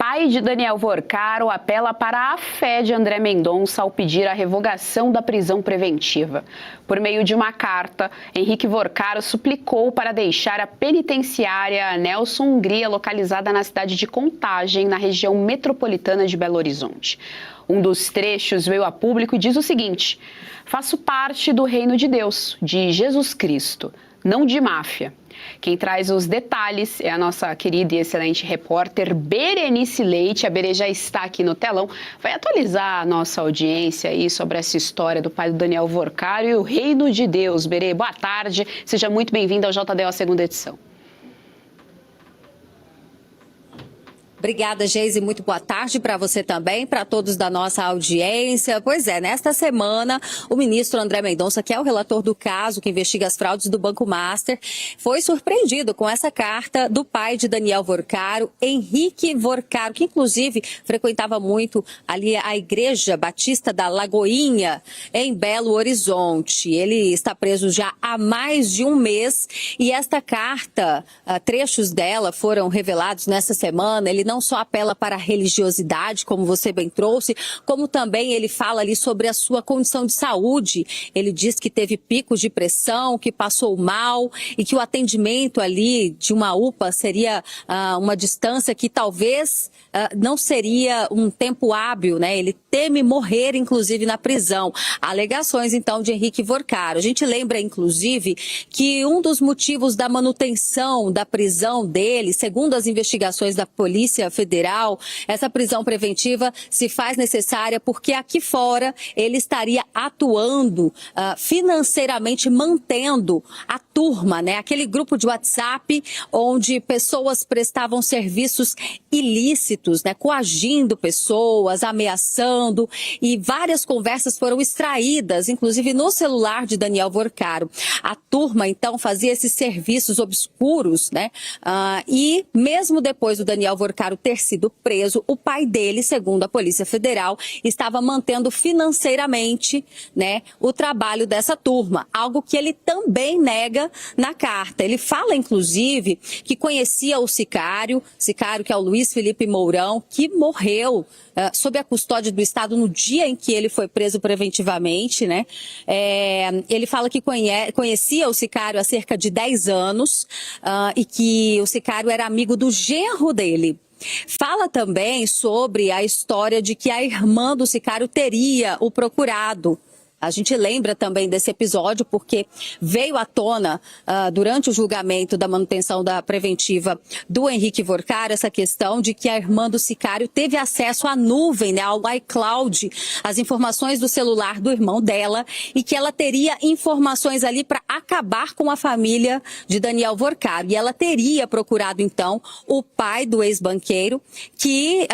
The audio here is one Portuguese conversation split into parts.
pai de Daniel Vorcaro apela para a fé de André Mendonça ao pedir a revogação da prisão preventiva. Por meio de uma carta, Henrique Vorcaro suplicou para deixar a penitenciária Nelson Hungria, localizada na cidade de Contagem, na região metropolitana de Belo Horizonte. Um dos trechos veio a público e diz o seguinte: faço parte do reino de Deus, de Jesus Cristo, não de máfia. Quem traz os detalhes é a nossa querida e excelente repórter Berenice Leite. A Bere já está aqui no telão. Vai atualizar a nossa audiência aí sobre essa história do pai do Daniel Vorcaro e o reino de Deus. Bere, boa tarde. Seja muito bem-vinda ao JDO, a segunda edição. Obrigada, Geise. Muito boa tarde para você também, para todos da nossa audiência. Pois é, nesta semana, o ministro André Mendonça, que é o relator do caso que investiga as fraudes do Banco Master, foi surpreendido com essa carta do pai de Daniel Vorcaro, Henrique Vorcaro, que inclusive frequentava muito ali a Igreja Batista da Lagoinha, em Belo Horizonte. Ele está preso já há mais de um mês e esta carta, trechos dela foram revelados nessa semana. Ele não só apela para a religiosidade, como você bem trouxe, como também ele fala ali sobre a sua condição de saúde. Ele diz que teve picos de pressão, que passou mal e que o atendimento ali de uma UPA seria uma distância que talvez não seria um tempo hábil, né? Ele teme morrer, inclusive, na prisão. Alegações, então, de Henrique Vorcaro. A gente lembra, inclusive, que um dos motivos da manutenção da prisão dele, segundo as investigações da Polícia Federal, essa prisão preventiva se faz necessária porque aqui fora ele estaria atuando financeiramente, mantendo a turma, né? Aquele grupo de WhatsApp onde pessoas prestavam serviços ilícitos, né? Coagindo pessoas, ameaçando, e várias conversas foram extraídas, inclusive no celular de Daniel Vorcaro. A turma, então, fazia esses serviços obscuros, né? E mesmo depois do Daniel Vorcaro ter sido preso, o pai dele, segundo a Polícia Federal, estava mantendo financeiramente, né, o trabalho dessa turma, algo que ele também nega na carta. Ele fala, inclusive, que conhecia o sicário que é o Luiz Felipe Mourão, que morreu sob a custódia do Estado no dia em que ele foi preso preventivamente, né? Ele fala que conhecia o sicário há cerca de 10 anos e que o sicário era amigo do genro dele. Fala também sobre a história de que a irmã do sicário teria o procurado. A gente lembra também desse episódio porque veio à tona durante o julgamento da manutenção da preventiva do Henrique Vorcaro essa questão de que a irmã do sicário teve acesso à nuvem, né, ao iCloud, as informações do celular do irmão dela, e que ela teria informações ali para acabar com a família de Daniel Vorcaro. E ela teria procurado, então, o pai do ex-banqueiro, que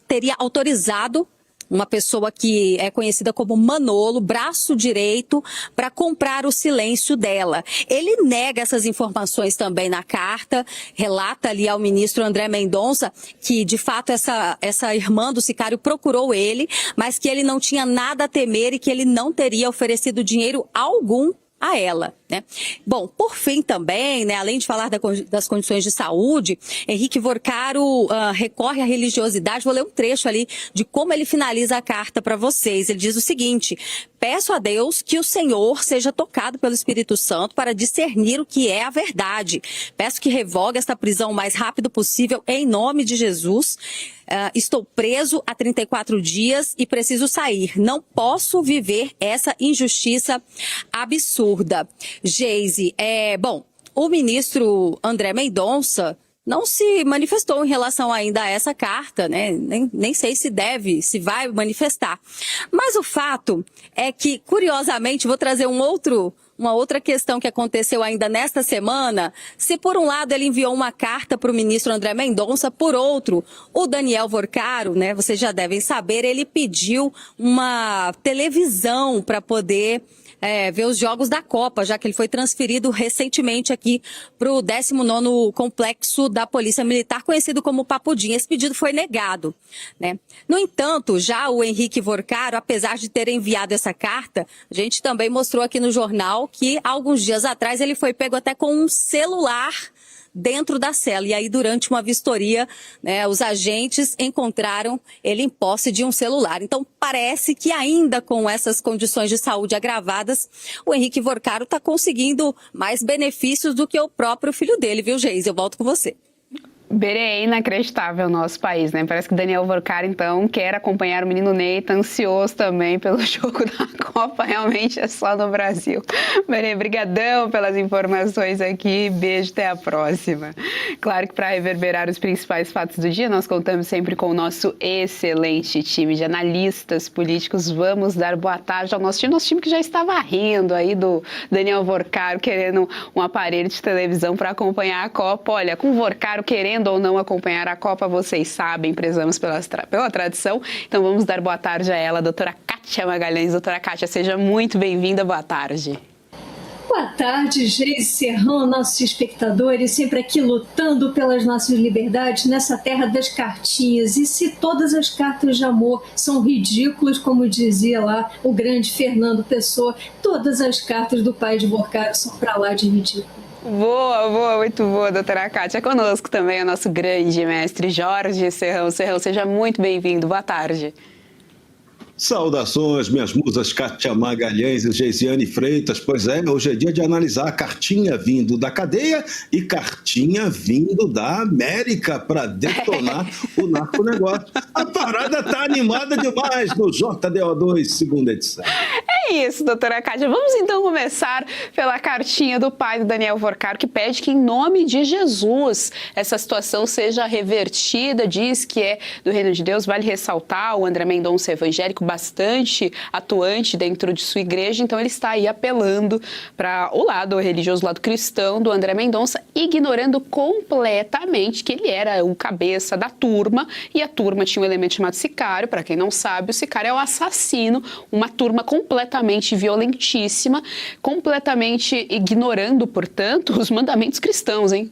teria autorizado uma pessoa que é conhecida como Manolo, braço direito, para comprar o silêncio dela. Ele nega essas informações também na carta, relata ali ao ministro André Mendonça que, de fato, essa irmã do sicário procurou ele, mas que ele não tinha nada a temer e que ele não teria oferecido dinheiro algum a ela, né? Bom, por fim também, né, além de falar das condições de saúde, Henrique Vorcaro recorre à religiosidade. Vou ler um trecho ali de como ele finaliza a carta para vocês. Ele diz o seguinte: peço a Deus que o Senhor seja tocado pelo Espírito Santo para discernir o que é a verdade. Peço que revogue esta prisão o mais rápido possível em nome de Jesus. Estou preso há 34 dias e preciso sair. Não posso viver essa injustiça absurda. Geise, bom, o ministro André Mendonça não se manifestou em relação ainda a essa carta, né? Nem sei se vai manifestar. Mas o fato é que, curiosamente, vou trazer uma outra questão que aconteceu ainda nesta semana. Se por um lado ele enviou uma carta para o ministro André Mendonça, por outro, o Daniel Vorcaro, né, vocês já devem saber, ele pediu uma televisão para poder ver os jogos da Copa, já que ele foi transferido recentemente aqui para o 19º Complexo da Polícia Militar, conhecido como Papudim. Esse pedido foi negado, né? No entanto, já o Henrique Vorcaro, apesar de ter enviado essa carta, a gente também mostrou aqui no jornal que, alguns dias atrás, ele foi pego até com um celular dentro da cela. E aí, durante uma vistoria, né, os agentes encontraram ele em posse de um celular. Então, parece que ainda com essas condições de saúde agravadas, o Henrique Vorcaro está conseguindo mais benefícios do que o próprio filho dele, viu, Geise? Eu volto com você. Berê, é inacreditável o nosso país, né? Parece que Daniel Vorcaro, então, quer acompanhar o menino Ney, tá ansioso também pelo jogo da Copa, realmente é só no Brasil. Berê, brigadão pelas informações aqui, beijo, até a próxima. Claro que para reverberar os principais fatos do dia, nós contamos sempre com o nosso excelente time de analistas políticos. Vamos dar boa tarde ao nosso time que já estava rindo aí do Daniel Vorcaro, querendo um aparelho de televisão para acompanhar a Copa. Olha, com o Vorcaro querendo ou não acompanhar a Copa, vocês sabem, prezamos pela tradição. Então vamos dar boa tarde a ela, a doutora Kátia Magalhães. Doutora Kátia, seja muito bem-vinda, boa tarde. Boa tarde, Geise Serrão, nossos espectadores, sempre aqui lutando pelas nossas liberdades nessa terra das cartinhas. E se todas as cartas de amor são ridículas, como dizia lá o grande Fernando Pessoa, todas as cartas do pai de Vorcaro são pra lá de ridículo. Boa, muito boa, doutora Kátia. Conosco também é o nosso grande mestre Jorge Serrão. Serrão, seja muito bem-vindo. Boa tarde. Saudações, minhas musas Kátia Magalhães e Geisiane Freitas. Pois é, hoje é dia de analisar a cartinha vindo da cadeia e cartinha vindo da América para detonar o narconegócio. A parada tá animada demais no JDO2, segunda edição. É isso, doutora Kátia. Vamos então começar pela cartinha do pai do Daniel Vorcaro, que pede que, em nome de Jesus, essa situação seja revertida. Diz que é do Reino de Deus. Vale ressaltar, o André Mendonça evangélico, bastante atuante dentro de sua igreja, então ele está aí apelando para o lado religioso, o lado cristão do André Mendonça, ignorando completamente que ele era o cabeça da turma, e a turma tinha um elemento chamado sicário. Para quem não sabe, o sicário é o assassino, uma turma completamente violentíssima, completamente ignorando, portanto, os mandamentos cristãos, hein?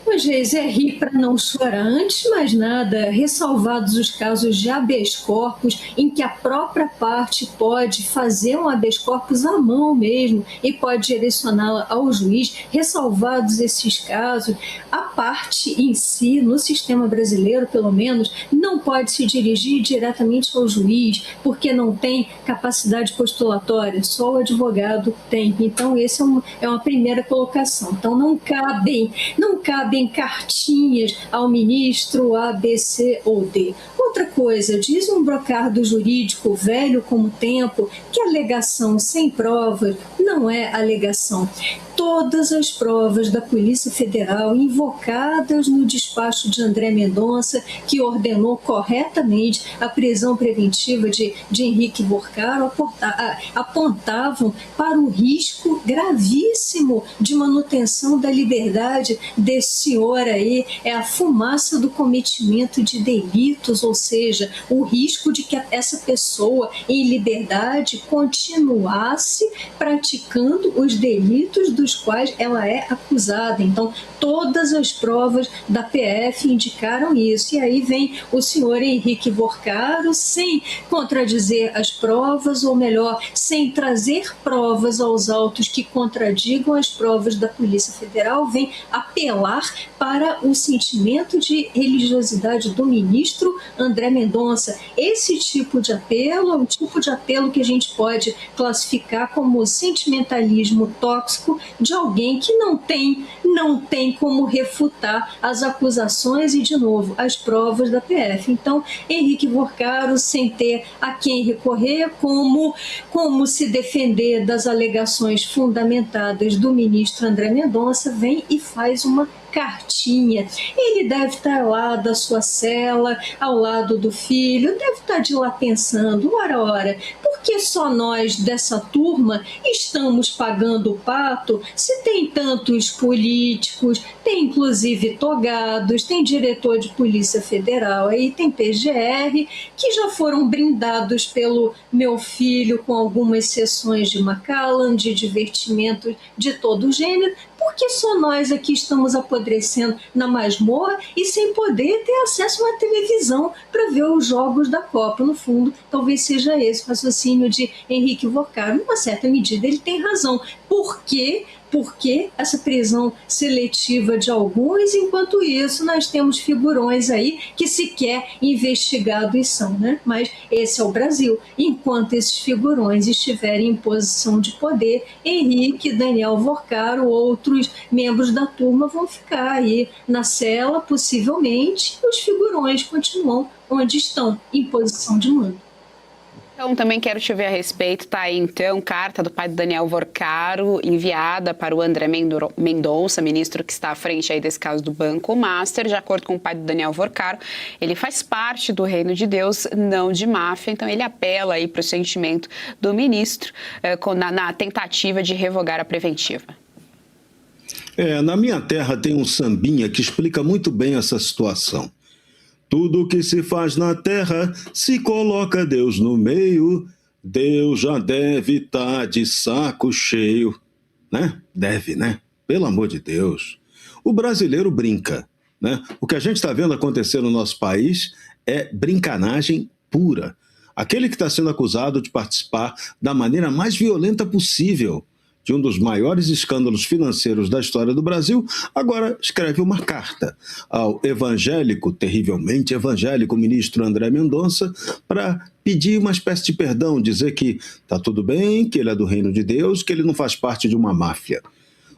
Pois, Geise, é rir para não chorar. Antes de mais nada, ressalvados os casos de habeas corpus, em que a própria parte pode fazer um habeas corpus à mão mesmo e pode direcioná-la ao juiz, ressalvados esses casos, a parte em si, no sistema brasileiro pelo menos, não pode se dirigir diretamente ao juiz, porque não tem capacidade postulatória, só o advogado tem. Então, essa é uma primeira colocação. Então, não cabem cartinhas ao ministro A, B, C ou D. Outra coisa, diz um brocardo jurídico velho como o tempo que alegação sem provas não é alegação. Todas as provas da Polícia Federal invocadas no despacho de André Mendonça, que ordenou corretamente a prisão preventiva de Henrique Vorcaro, apontavam para o risco gravíssimo de manutenção da liberdade desse senhor aí, é a fumaça do cometimento de delitos, ou seja, o risco de que essa pessoa em liberdade continuasse praticando os delitos dos quais ela é acusada. Então, todas as provas da PF indicaram isso. E aí vem o senhor Henrique Vorcaro, sem contradizer as provas, ou melhor, sem trazer provas aos autos que contradigam as provas da Polícia Federal, vem apelar para o sentimento de religiosidade do ministro André Mendonça. Esse tipo de apelo é um tipo de apelo que a gente pode classificar como sentimentalismo tóxico de alguém que não tem como refutar as acusações e, de novo, as provas da PF. Então, Henrique Vorcaro, sem ter a quem recorrer, como se defender das alegações fundamentadas do ministro André Mendonça, vem e faz uma cartinha. Ele deve estar lá da sua cela, ao lado do filho, deve estar de lá pensando, ora, por que só nós dessa turma estamos pagando o pato se tem tantos políticos, tem inclusive togados, tem diretor de Polícia Federal, aí tem PGR, que já foram brindados pelo meu filho com algumas sessões de Macallan, de divertimento de todo gênero. Por que só nós aqui estamos apodrecendo na masmorra e sem poder ter acesso a uma televisão para ver os jogos da Copa? No fundo, talvez seja esse o raciocínio de Henrique Vorcaro. Em uma certa medida, ele tem razão. Por quê? Porque essa prisão seletiva de alguns, enquanto isso nós temos figurões aí que sequer investigados são, né? Mas esse é o Brasil. Enquanto esses figurões estiverem em posição de poder, Henrique, Daniel Vorcaro, outros membros da turma vão ficar aí na cela, possivelmente, e os figurões continuam onde estão, em posição de mando. Então, também quero te ver a respeito, tá aí então, carta do pai do Daniel Vorcaro, enviada para o André Mendonça, ministro que está à frente aí desse caso do Banco Master. De acordo com o pai do Daniel Vorcaro, ele faz parte do reino de Deus, não de máfia, então ele apela aí para o sentimento do ministro na tentativa de revogar a preventiva. Na minha terra tem um sambinha que explica muito bem essa situação. Tudo que se faz na terra, se coloca Deus no meio, Deus já deve estar de saco cheio. Né? Deve, né? Pelo amor de Deus. O brasileiro brinca. Né? O que a gente está vendo acontecer no nosso país é brincanagem pura. Aquele que está sendo acusado de participar da maneira mais violenta possível de um dos maiores escândalos financeiros da história do Brasil, agora escreve uma carta ao evangélico, terrivelmente evangélico, ministro André Mendonça, para pedir uma espécie de perdão, dizer que está tudo bem, que ele é do reino de Deus, que ele não faz parte de uma máfia.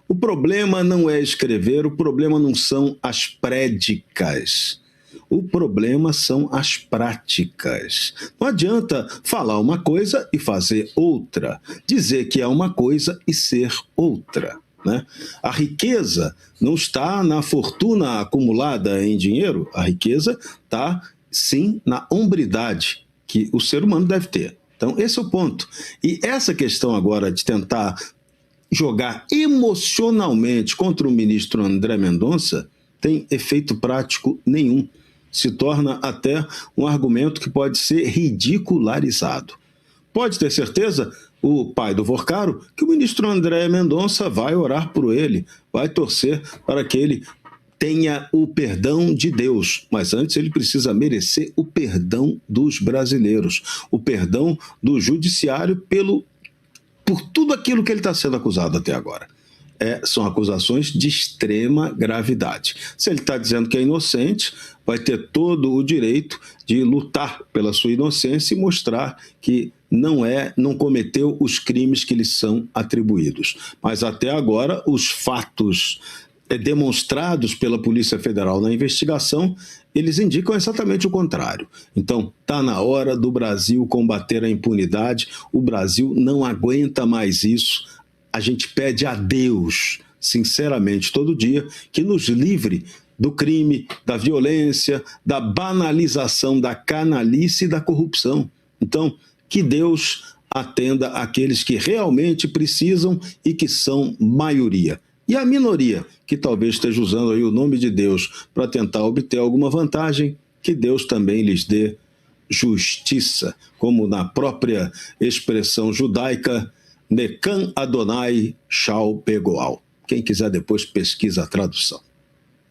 O problema não é escrever, o problema não são as prédicas. O problema são as práticas. Não adianta falar uma coisa e fazer outra, dizer que é uma coisa e ser outra. Né? A riqueza não está na fortuna acumulada em dinheiro, a riqueza está, sim, na hombridade que o ser humano deve ter. Então, esse é o ponto. E essa questão agora de tentar jogar emocionalmente contra o ministro André Mendonça tem efeito prático nenhum. Se torna até um argumento que pode ser ridicularizado. Pode ter certeza, o pai do Vorcaro, que o ministro André Mendonça vai orar por ele, vai torcer para que ele tenha o perdão de Deus, mas antes ele precisa merecer o perdão dos brasileiros, o perdão do judiciário por tudo aquilo que ele está sendo acusado até agora. São acusações de extrema gravidade. Se ele está dizendo que é inocente, vai ter todo o direito de lutar pela sua inocência e mostrar que não cometeu os crimes que lhe são atribuídos. Mas até agora, os fatos demonstrados pela Polícia Federal na investigação, eles indicam exatamente o contrário. Então, está na hora do Brasil combater a impunidade. O Brasil não aguenta mais isso. A gente pede a Deus, sinceramente, todo dia, que nos livre do crime, da violência, da banalização, da canalice e da corrupção. Então, que Deus atenda aqueles que realmente precisam e que são maioria. E a minoria, que talvez esteja usando aí o nome de Deus para tentar obter alguma vantagem, que Deus também lhes dê justiça, como na própria expressão judaica, Nekan Adonai Shal Pegoal. Quem quiser depois pesquisa a tradução.